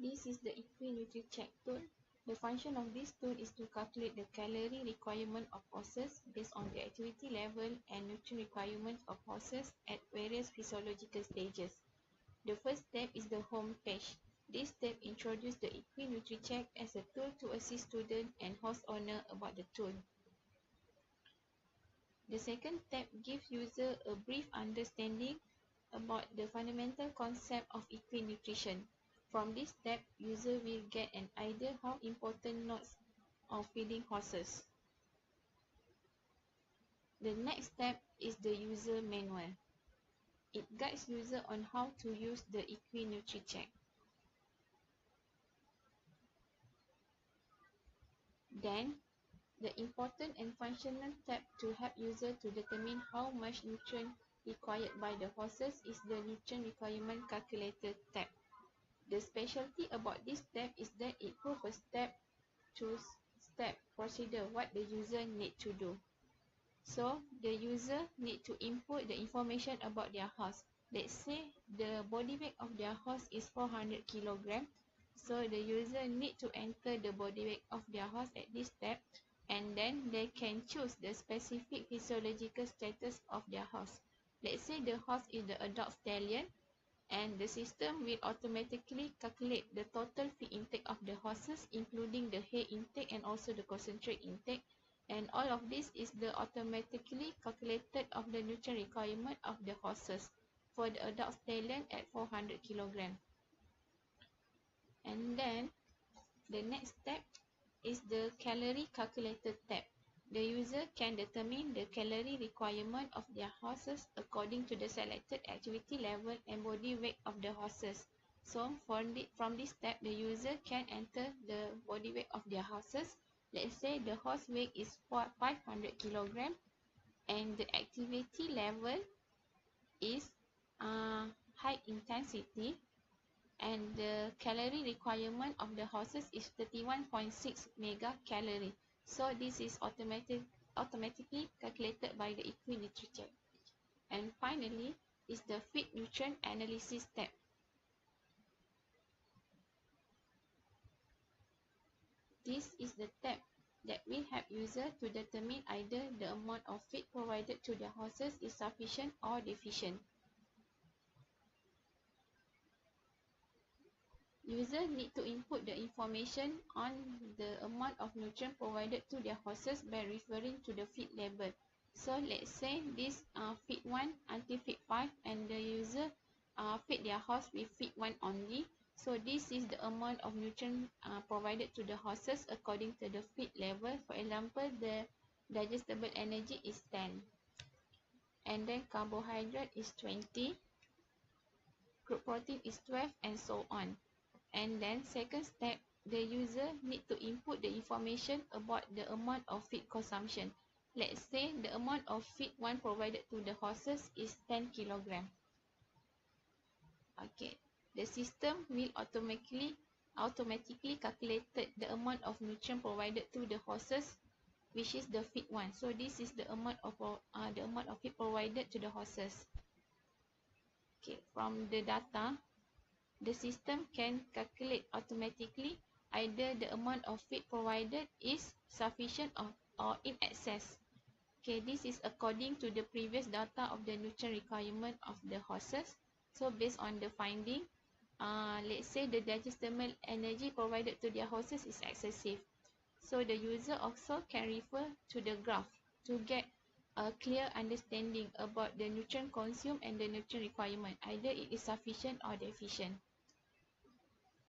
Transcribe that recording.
This is the EquiNutriCheck tool. The function of this tool is to calculate the calorie requirement of horses based on the activity level and nutrient requirements of horses at various physiological stages. The first step is the home page. This step introduces the EquiNutriCheck as a tool to assist students and horse owners about the tool. The second step gives user a brief understanding about the fundamental concept of equine nutrition. From this step, user will get an idea how important notes of feeding horses. The next step is the user manual. It guides user on how to use the EquiNutriCheck. Then, the important and functional step to help user to determine how much nutrient required by the horses is the nutrient requirement calculator tab. The specialty about this step is that it provides a step-to-step procedure what the user need to do. So, the user need to input the information about their horse. Let's say the body weight of their horse is 400 kg. So, the user need to enter the body weight of their horse at this step, and then they can choose the specific physiological status of their horse. Let's say the horse is the adult stallion, and the system will automatically calculate the total feed intake of the horses, including the hay intake and also the concentrate intake. And all of this is the automatically calculated of the nutrient requirement of the horses for the adult stallion at 400 kg. And then the next step is the calorie calculator tab. The user can determine the calorie requirement of their horses according to the selected activity level and body weight of the horses. So from this step, the user can enter the body weight of their horses. Let's say the horse weight is 500 kg and the activity level is high intensity, and the calorie requirement of the horses is 31.6 megacalorie. So this is automatically calculated by the EquiNutriCheck. And finally is the feed nutrient analysis step. This is the step that will help user to determine either the amount of feed provided to their horses is sufficient or deficient. User need to input the information on the amount of nutrient provided to their horses by referring to the feed label. So let's say this feed 1 until feed 5, and the user feed their horse with feed 1 only. So this is the amount of nutrient provided to the horses according to the feed level. For example, the digestible energy is 10, and then carbohydrate is 20, crude protein is 12, and so on. And then second step, the user need to input the information about the amount of feed consumption. Let's say the amount of feed 1 provided to the horses is 10 kg. Okay, the system will automatically calculate the amount of nutrient provided to the horses, which is the feed 1. So this is the amount of feed provided to the horses. Okay, from the data, the system can calculate automatically either the amount of feed provided is sufficient or in excess. Okay, this is according to the previous data of the nutrient requirement of the horses. So based on the finding, let's say the digestible energy provided to their horses is excessive. So the user also can refer to the graph to get a clear understanding about the nutrient consumed and the nutrient requirement, either it is sufficient or deficient.